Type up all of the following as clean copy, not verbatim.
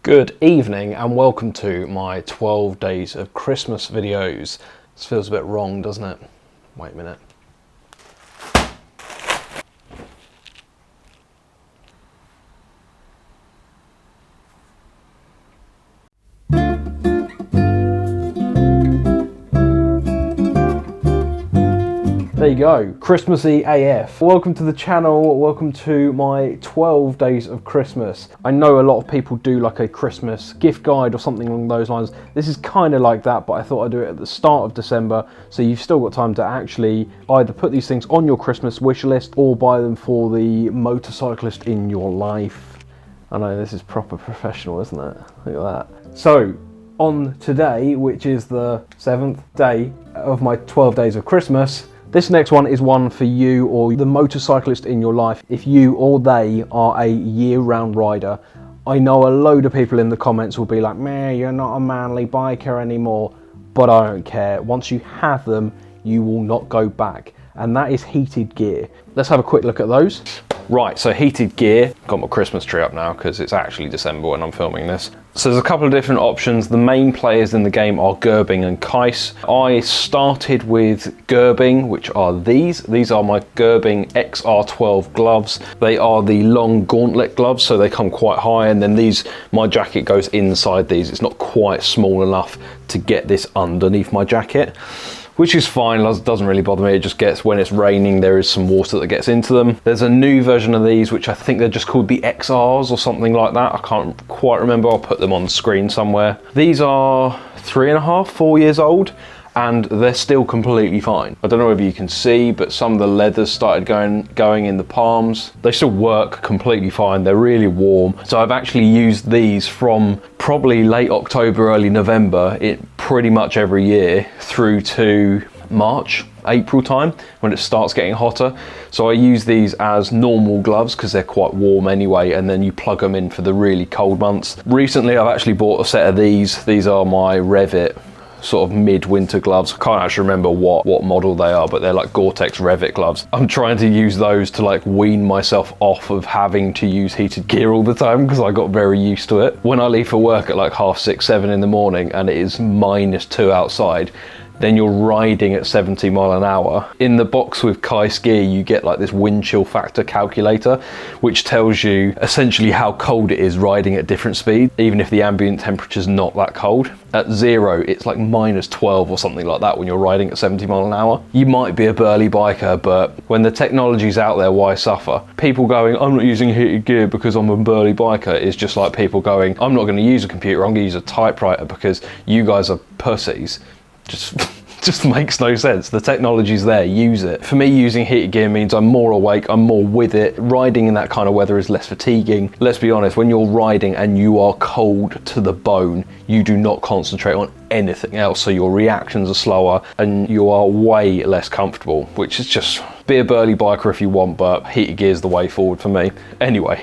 Good evening and welcome to my 12 days of Christmas videos. This feels a bit wrong, doesn't it? Wait a minute. There you go, Christmassy AF. Welcome to the channel, welcome to my 12 days of Christmas. I know a lot of people do like a Christmas gift guide or something along those lines. This is kind of like that, but I thought I'd do it at the start of December, so you've still got time to actually either put these things on your Christmas wish list or buy them for the motorcyclist in your life. I know, this is proper professional, isn't it? Look at that. So, on today, which is the 7th day of my 12 days of Christmas, this next one is one for you or the motorcyclist in your life. If you or they are a year-round rider, I know a load of people in the comments will be like, "Meh, you're not a manly biker anymore," but I don't care. Once you have them, you will not go back, and that is heated gear. Let's have a quick look at those. Right, so heated gear. Got my Christmas tree up now because it's actually December when I'm filming this. So there's a couple of different options. The main players in the game are Gerbing and Kais. I started with Gerbing, which are these. These are my Gerbing XR12 gloves. They are the long gauntlet gloves, so they come quite high, and then these, my jacket goes inside these. It's not quite small enough to get this underneath my jacket, which is fine, doesn't really bother me. It just gets, when it's raining, there is some water that gets into them. There's a new version of these, which I think they're just called the XRs or something like that. I can't quite remember, I'll put them on the screen somewhere. These are 3.5, 4 years old, and they're still completely fine. I don't know whether you can see, but some of the leathers started going in the palms. They still work completely fine. They're really warm. So I've actually used these from probably late October, early November, pretty much every year through to March, April time, when it starts getting hotter. So I use these as normal gloves because they're quite warm anyway, and then you plug them in for the really cold months. Recently I've actually bought a set of these. These are my Revit sort of mid-winter gloves. I can't actually remember what model they are, but they're like Gore-Tex Revit gloves. I'm trying to use those to like wean myself off of having to use heated gear all the time because I got very used to it. When I leave for work at like 6:30, 7 in the morning and it is -2 outside, then you're riding at 70 miles an hour. In the box with Kais gear, you get like this wind chill factor calculator, which tells you essentially how cold it is riding at different speeds, even if the ambient temperature's not that cold. At 0, it's like -12 or something like that when you're riding at 70 miles an hour. You might be a burly biker, but when the technology's out there, why suffer? People going, "I'm not using heated gear because I'm a burly biker," is just like people going, "I'm not gonna use a computer, I'm gonna use a typewriter because you guys are pussies." Just makes no sense. The technology's there, use it. For me, using heated gear means I'm more awake, I'm more with it. Riding in that kind of weather is less fatiguing. Let's be honest, when you're riding and you are cold to the bone, you do not concentrate on anything else, so your reactions are slower and you are way less comfortable, which is just, be a burly biker if you want, but heated gear is the way forward for me. Anyway,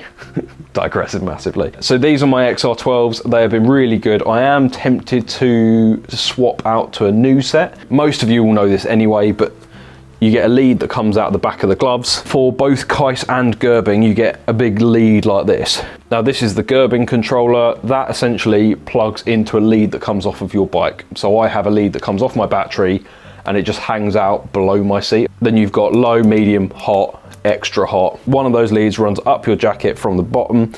digressing massively. So these are my XR12s. They have been really good. I am tempted to swap out to a new set. Most of you will know this anyway, but you get a lead that comes out the back of the gloves. For both Kais and Gerbing, you get a big lead like this. Now this is the Gerbing controller. That essentially plugs into a lead that comes off of your bike. So I have a lead that comes off my battery and it just hangs out below my seat. Then you've got low, medium, hot, extra hot. One of those leads runs up your jacket from the bottom,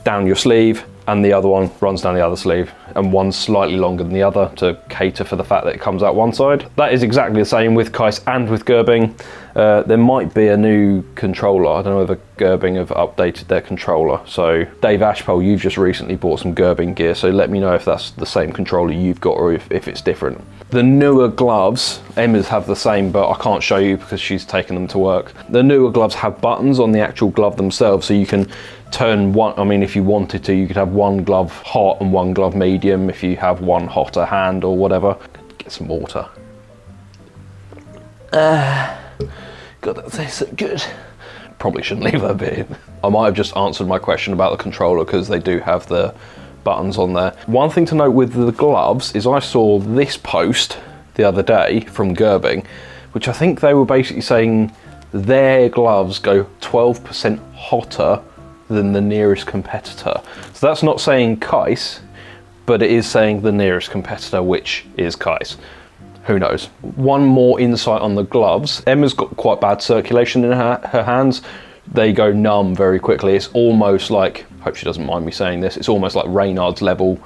down your sleeve, and the other one runs down the other sleeve, and one's slightly longer than the other to cater for the fact that it comes out one side. That is exactly the same with Kais and with Gerbing. There might be a new controller. I don't know whether Gerbing have updated their controller. So Dave Ashpole, you've just recently bought some Gerbing gear, so let me know if that's the same controller you've got or if it's different. The newer gloves, Emma's have the same, but I can't show you because she's taken them to work. The newer gloves have buttons on the actual glove themselves, so you can turn one, I mean, if you wanted to, you could have one glove hot and one glove medium if you have one hotter hand or whatever. Get some water. God, that tastes so good. Probably shouldn't leave that bit in. I might have just answered my question about the controller because they do have the buttons on there. One thing to note with the gloves is I saw this post the other day from Gerbing, which I think they were basically saying their gloves go 12% hotter than the nearest competitor. So that's not saying Kais, but it is saying the nearest competitor, which is Kais. Who knows? One more insight on the gloves. Emma's got quite bad circulation in her hands. They go numb very quickly. It's almost like, hope she doesn't mind me saying this, it's almost like Reynard's level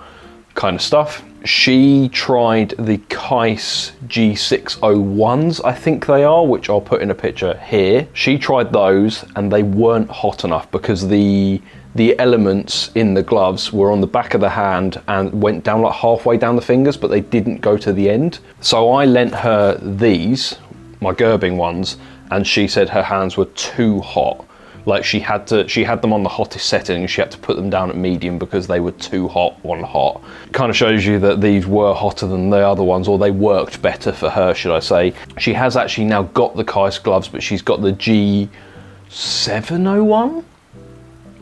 kind of stuff. She tried the Kais G601s, I think they are, which I'll put in a picture here. She tried those and they weren't hot enough because the elements in the gloves were on the back of the hand and went down like halfway down the fingers, but they didn't go to the end. So I lent her these, my Gerbing ones, and she said her hands were too hot. Like she had them on the hottest setting and she had to put them down at medium because they were too hot on hot. Kind of shows you that these were hotter than the other ones, or they worked better for her, should I say. She has actually now got the Kais gloves, but she's got the G701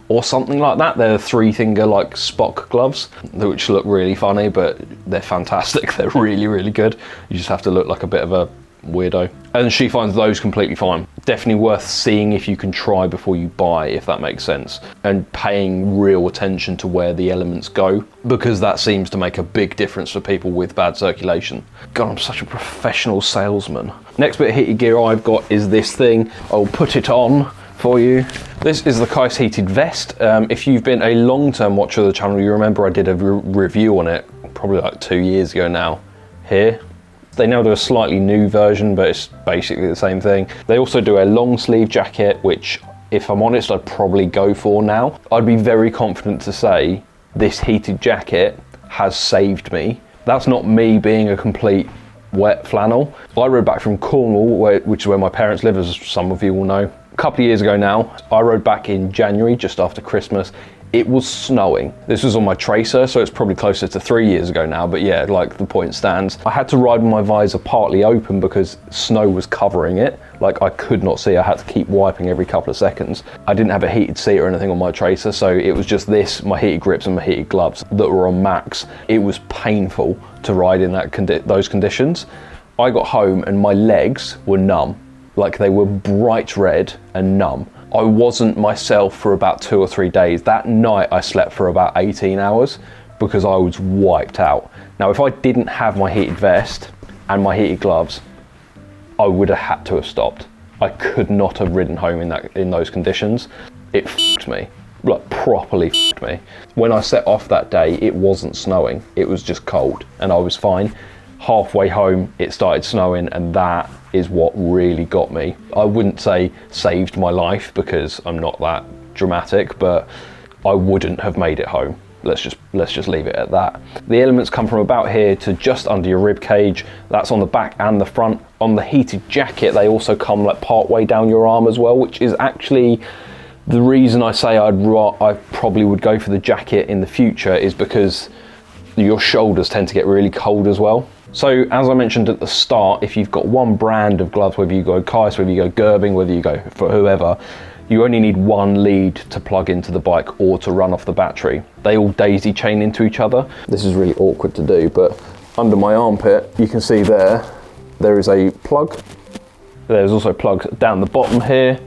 or something like that. They're 3-finger like Spock gloves, which look really funny, but they're fantastic. They're really, really good. You just have to look like a bit of a weirdo. And she finds those completely fine. Definitely worth seeing if you can try before you buy, if that makes sense, and paying real attention to where the elements go, because that seems to make a big difference for people with bad circulation. God, I'm such a professional salesman. Next bit of heated gear I've got is this thing. I'll put it on for you. This is the Kais heated vest. If you've been a long-term watcher of the channel, you remember I did a review on it probably like 2 years ago now. Here. They now do a slightly new version, but it's basically the same thing. They also do a long sleeve jacket, which, if I'm honest, I'd probably go for now. I'd be very confident to say this heated jacket has saved me. That's not me being a complete wet flannel. I rode back from Cornwall, which is where my parents live, as some of you will know. A couple of years ago now, I rode back in January, just after Christmas. It was snowing. This was on my Tracer, so it's probably closer to 3 years ago now, but yeah, like the point stands. I had to ride with my visor partly open because snow was covering it. Like I could not see, I had to keep wiping every couple of seconds. I didn't have a heated seat or anything on my Tracer, so it was just this, my heated grips and my heated gloves that were on max. It was painful to ride in those conditions. I got home and my legs were numb. Like they were bright red and numb. I wasn't myself for about 2 or 3 days. That night I slept for about 18 hours because I was wiped out. Now, if I didn't have my heated vest and my heated gloves, I would have had to have stopped. I could not have ridden home in those conditions. It f***ed me, like properly f***ed me. When I set off that day, it wasn't snowing. It was just cold and I was fine. Halfway home, it started snowing, and that is what really got me. I wouldn't say saved my life because I'm not that dramatic, but I wouldn't have made it home. Let's just leave it at that. The elements come from about here to just under your rib cage. That's on the back and the front. On the heated jacket, they also come like part way down your arm as well, which is actually the reason I say I probably would go for the jacket in the future, is because your shoulders tend to get really cold as well. So as I mentioned at the start, if you've got one brand of gloves, whether you go Kais, whether you go Gerbing, whether you go for whoever, you only need one lead to plug into the bike or to run off the battery. They all daisy chain into each other. This is really awkward to do, but under my armpit, you can see there is a plug. There's also plugs down the bottom here.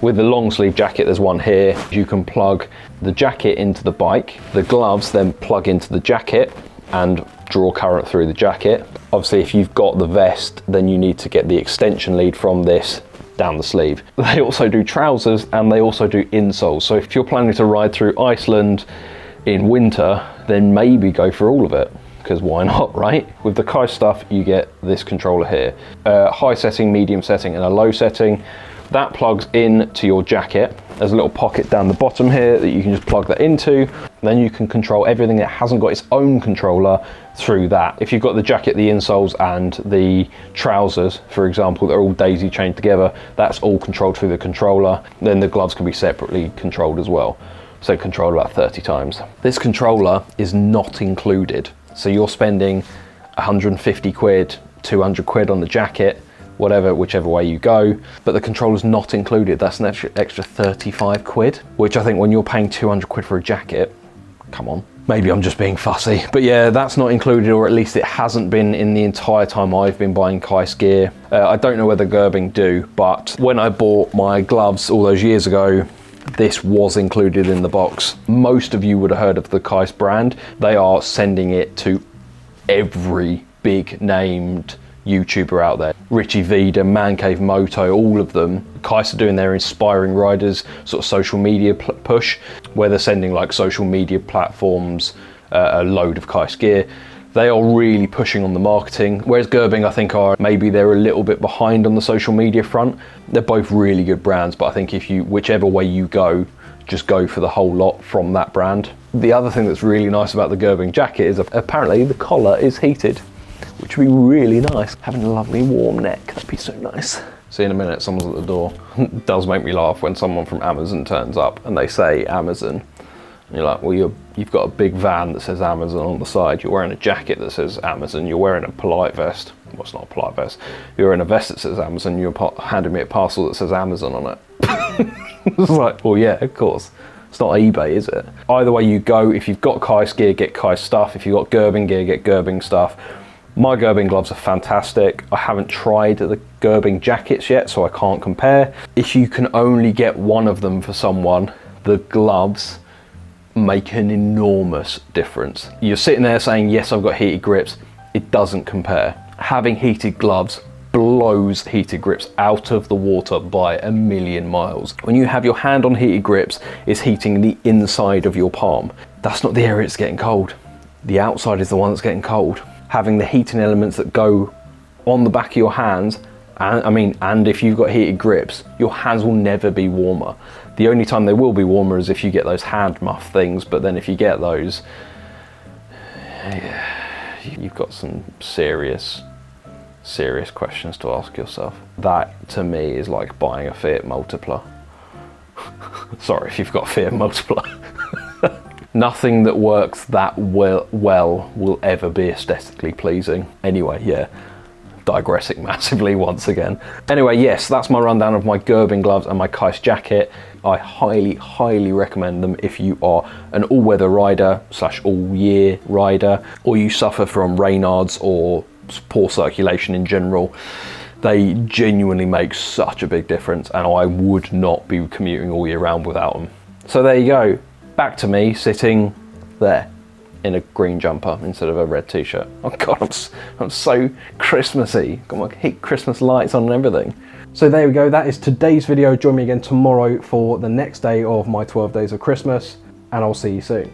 With the long sleeve jacket, there's one here. You can plug the jacket into the bike. The gloves then plug into the jacket and draw current through the jacket. Obviously, if you've got the vest, then you need to get the extension lead from this down the sleeve. They also do trousers and they also do insoles. So if you're planning to ride through Iceland in winter, then maybe go for all of it, because why not, right? With the Kais stuff, you get this controller here. High setting, medium setting, and a low setting. That plugs in to your jacket. There's a little pocket down the bottom here that you can just plug that into. Then you can control everything that hasn't got its own controller through that. If you've got the jacket, the insoles, and the trousers, for example, they're all daisy chained together, that's all controlled through the controller. Then the gloves can be separately controlled as well. So controlled about 30 times. This controller is not included. So you're spending 150 quid, 200 quid on the jacket, whichever way you go, but the controller's not included. That's an extra 35 quid, which I think when you're paying 200 quid for a jacket, come on. Maybe I'm just being fussy, but yeah, that's not included, or at least it hasn't been in the entire time I've been buying Kais gear. I don't know whether Gerbing do, but when I bought my gloves all those years ago, this was included in the box. Most of you would have heard of the Kais brand. They are sending it to every big named YouTuber out there. Richie Vida, Man Cave Moto, all of them. Kais are doing their inspiring riders sort of social media push, where they're sending like social media platforms a load of Kais gear. They are really pushing on the marketing, whereas Gerbing, I think, are maybe they're a little bit behind on the social media front. They're both really good brands, but I think if you, whichever way you go, just go for the whole lot from that brand. The other thing that's really nice about the Gerbing jacket is apparently the collar is heated, which would be really nice. Having a lovely warm neck, that'd be so nice. See, in a minute, someone's at the door. It does make me laugh when someone from Amazon turns up and they say Amazon. And you're like, well, you've got a big van that says Amazon on the side. You're wearing a jacket that says Amazon. You're wearing a polite vest. Well, it's not a polite vest. You're wearing a vest that says Amazon. You're handing me a parcel that says Amazon on it. It's like, well, yeah, of course. It's not eBay, is it? Either way you go, if you've got Kais gear, get Kais stuff. If you've got Gerbing gear, get Gerbing stuff. My Gerbing gloves are fantastic. I haven't tried the Gerbing jackets yet, so I can't compare. If you can only get one of them for someone, the gloves make an enormous difference. You're sitting there saying, yes, I've got heated grips. It doesn't compare. Having heated gloves blows heated grips out of the water by a million miles. When you have your hand on heated grips, it's heating the inside of your palm. That's not the area that's getting cold. The outside is the one that's getting cold. Having the heating elements that go on the back of your hands, and if you've got heated grips, your hands will never be warmer. The only time they will be warmer is if you get those hand muff things, but then if you get those, you've got some serious questions to ask yourself. That, to me, is like buying a Fiat Multipla. Sorry if you've got a Fiat Multipla. Nothing that works that well will ever be aesthetically pleasing. Anyway, yeah. Digressing massively once again. Anyway, yes, that's my rundown of my Gerbing gloves and my Kais jacket. I highly recommend them if you are an all-weather rider / all-year rider, or you suffer from Raynaud's or poor circulation in general. They genuinely make such a big difference, and I would not be commuting all year round without them. So there you go. Back to me sitting there in a green jumper instead of a red t-shirt. Oh God, I'm so Christmassy. Got my Christmas lights on and everything. So there we go, that is today's video. Join me again tomorrow for the next day of my 12 days of Christmas, and I'll see you soon.